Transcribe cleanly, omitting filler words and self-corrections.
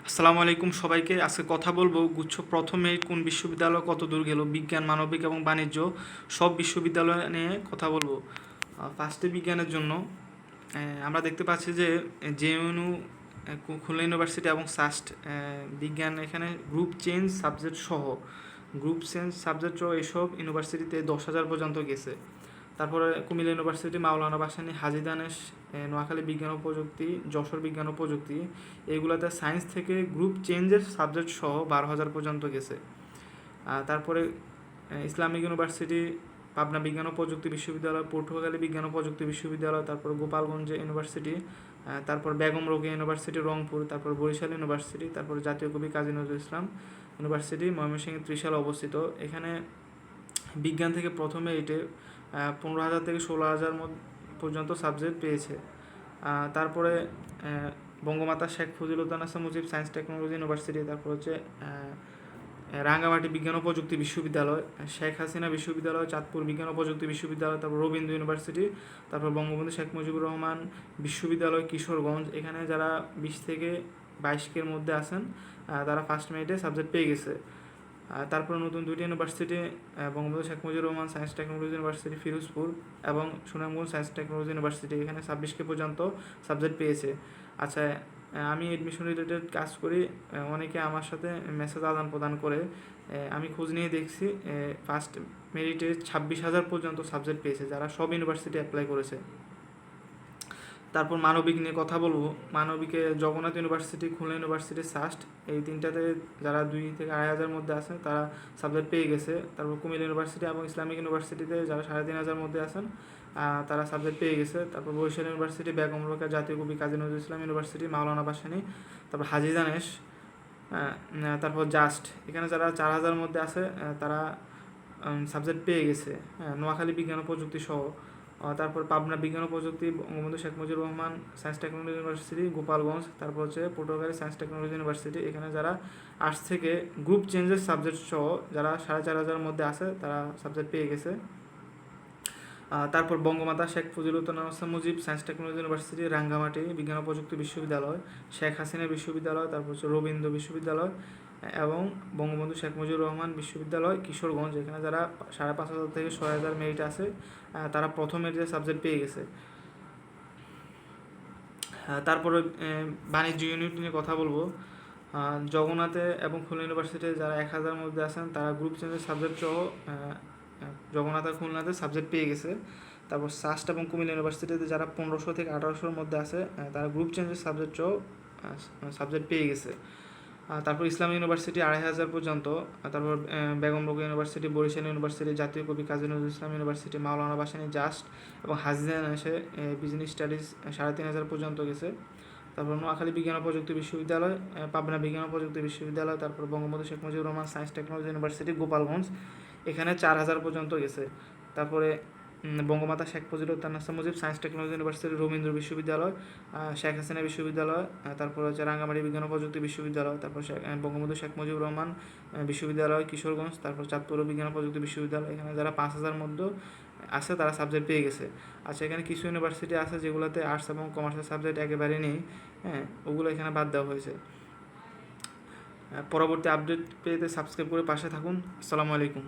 আসসালামু আলাইকুম সবাইকে। আজকে কথা বলবো গুচ্ছ প্রথমে কোন বিশ্ববিদ্যালয় কত দূর গেল, বিজ্ঞান, মানবিক এবং বাণিজ্য সব বিশ্ববিদ্যালয় নিয়ে কথা বলবো। ফার্স্টে বিজ্ঞানের জন্য আমরা দেখতে পাচ্ছি যে জেএনইউ, খুলনা ইউনিভার্সিটি এবং সাস্ট বিজ্ঞান এখানে গ্রুপ চেঞ্জ সাবজেক্ট সহ এসব ইউনিভার্সিটিতে 10,000 পর্যন্ত গেছে। তারপরে কুমিল্লা ইউনিভার্সিটি, মাওলানা ভাসানী, হাজী দানেশ, নোয়াখালী বিজ্ঞান ও প্রযুক্তি, যশোর বিজ্ঞান ও প্রযুক্তি, এইগুলোতে সায়েন্স থেকে গ্রুপ চেঞ্জের সাবজেক্ট সহ 12,000 পর্যন্ত গেছে। তারপরে ইসলামিক ইউনিভার্সিটি, পাবনা বিজ্ঞান ও প্রযুক্তি বিশ্ববিদ্যালয়, পটুয়াখালী বিজ্ঞান ও প্রযুক্তি বিশ্ববিদ্যালয়, তারপর গোপালগঞ্জ ইউনিভার্সিটি, তারপর বেগম রোকেয়া ইউনিভার্সিটি রংপুর, তারপর বরিশাল ইউনিভার্সিটি, তারপর জাতীয় কবি কাজী নজরুল ইসলাম ইউনিভার্সিটি ময়মনসিংহ ত্রিশালে অবস্থিত। এখানে বিজ্ঞান থেকে প্রথমে এটে 15,000 থেকে 16,000 পর্যন্ত সাবজেক্ট পেয়েছে। তারপরে Bangamata Sheikh Fazilatunnesa Mujib science technology university, তারপর হচ্ছে রাঙ্গামাটি বিজ্ঞান ও প্রযুক্তি বিশ্ববিদ্যালয়, শেখ হাসিনা বিশ্ববিদ্যালয়, চাঁদপুর বিজ্ঞান ও প্রযুক্তি বিশ্ববিদ্যালয়, তারপর রবীন্দ্র ইউনিভার্সিটি, তারপর বঙ্গবন্ধু শেখ মুজিবুর রহমান বিশ্ববিদ্যালয় কিশোরগঞ্জ। এখানে যারা 20 থেকে 22-এর মধ্যে আছেন তারা ফার্স্ট মেরিটে সাবজেক্ট পেয়ে গেছে। তারপর নতুন দুইটি university, Bangabandhu Sheikh Mujibur Rahman science technology university Firozpur এবং সুনামগঞ্জ সায়েন্স টেকনোলজি ইউনিভার্সিটি, এখানে 26কে পর্যন্ত সাবজেক্ট পেয়েছে। আচ্ছা, আমি এডমিশন রিলেটেড কাজ করি, অনেকে আমার সাথে মেসেজ আদান প্রদান করে। আমি খোঁজ নিয়ে দেখছি ফার্স্ট মেরিটে 26,000 পর্যন্ত সাবজেক্ট পেয়েছে যারা সব ইউনিভার্সিটি অ্যাপ্লাই করেছে। তারপর মানবিক নিয়ে কথা বলবো। মানবিকে Jagannath university, Khulna university, SUST, এই তিনটাতে যারা 2 থেকে 2,500 মধ্যে আছেন তারা সাবজেক্ট পেয়ে গেছে। তারপর কুমিল্লা ইউনিভার্সিটি এবং ইসলামিক ইউনিভার্সিটিতে যারা 3,500 মধ্যে আছেন তারা সাবজেক্ট পেয়ে গেছে। তারপর বরিশাল ইউনিভার্সিটি, বেগম রোকেয়া, জাতীয় কবি কাজী নজরুল ইসলাম ইউনিভার্সিটি, মাওলানা ভাসানী, তারপর হাজী দানেশ, তারপর জাস্ট, এখানে যারা 4,000 মধ্যে আছে তারা সাবজেক্ট পেয়ে গেছে। নোয়াখালী বিজ্ঞান ও প্রযুক্তি সহ। তারপর পাবনা বিজ্ঞান ও প্রযুক্তি, Bangabandhu Sheikh Mujibur Rahman science technology university Gopalganj, তারপর হচ্ছে পটুয়াখালী সায়েন্স টেকনোলজি ইউনিভার্সিটি, এখানে যারা আর্টস থেকে গ্রুপ চেঞ্জের সাবজেক্ট সহ যারা 4,500 মধ্যে আছে তারা সাবজেক্ট পেয়ে গেছে। তারপর Bangamata Sheikh Fazilatunnesa Mujib science technology university Rangamati বিজ্ঞান ও প্রযুক্তি বিশ্ববিদ্যালয়, শেখ হাসিনা বিশ্ববিদ্যালয়, তারপর হচ্ছে রবীন্দ্র বিশ্ববিদ্যালয় এবং বঙ্গবন্ধু শেখ মুজিবুর রহমান বিশ্ববিদ্যালয় কিশোরগঞ্জ, এখানে যারা 5,500 থেকে 6,000 মেরিট আছে তারা প্রথম মেরিটে সাবজেক্ট পেয়ে গেছে। তারপরে বাণিজ্য ইউনিট নিয়ে কথা বলবো। জগন্নাথে এবং খুলনা ইউনিভার্সিটিতে যারা 1,000 মধ্যে আছেন তারা গ্রুপ চেঞ্জের সাবজেক্ট সহ জগন্নাথ আর খুলনাতে সাবজেক্ট পেয়ে গেছে। তারপর সাস্ট এবং কুমিল্লা ইউনিভার্সিটিতে যারা 1500 থেকে 1800-এর মধ্যে আছে তারা গ্রুপ চেঞ্জের সাবজেক্ট সহ সাবজেক্ট পেয়ে গেছে। তারপর ইসলাম ইউনিভার্সিটি 2,500 পর্যন্ত, তারপর বেগম রোকেয়া ইউনিভার্সিটি, বরিশাল ইউনিভার্সিটি, জাতীয় কবি কাজী নজরুল ইসলাম ইউনিভার্সিটি, মাওলানা ভাসানী, জাস্ট এবং হাজিদান এসে বিজনেস স্টাডিজ 3,500 পর্যন্ত গেছে। তারপর নোয়াখালী বিজ্ঞান ও প্রযুক্তি বিশ্ববিদ্যালয়, পাবনা বিজ্ঞান ও প্রযুক্তি বিশ্ববিদ্যালয়, তারপর Bangabandhu Sheikh Mujibur Rahman science technology university Gopalganj, এখানে 4,000 পর্যন্ত গেছে। তারপরে Bangamata Sheikh Fazilatunnesa Mujib science technology university Rabindra বিশ্ববিদ্যালয়, শেখ হাসিনা বিশ্ববিদ্যালয়, তারপর হচ্ছে রাঙ্গামাটি বিজ্ঞান ও প্রযুক্তি বিশ্ববিদ্যালয়, তারপর বঙ্গবন্ধু শেখ মুজিবুর রহমান বিশ্ববিদ্যালয় কিশোরগঞ্জ, তারপর চাঁদপুর বিজ্ঞান ও প্রযুক্তি বিশ্ববিদ্যালয়, এখানে যারা 5,000 মধ্যে আছে তারা সাবজেক্ট পেয়ে গেছে। আচ্ছা, এখানে কিছু ইউনিভার্সিটি আছে যেগুলোতে আর্টস এবং কমার্সের সাবজেক্ট একেবারে নেই, ওগুলো এখানে বাদ দেওয়া হয়েছে। পরবর্তী আপডেট পেতে সাবস্ক্রাইব করে পাশে থাকুন। আসসালামু আলাইকুম।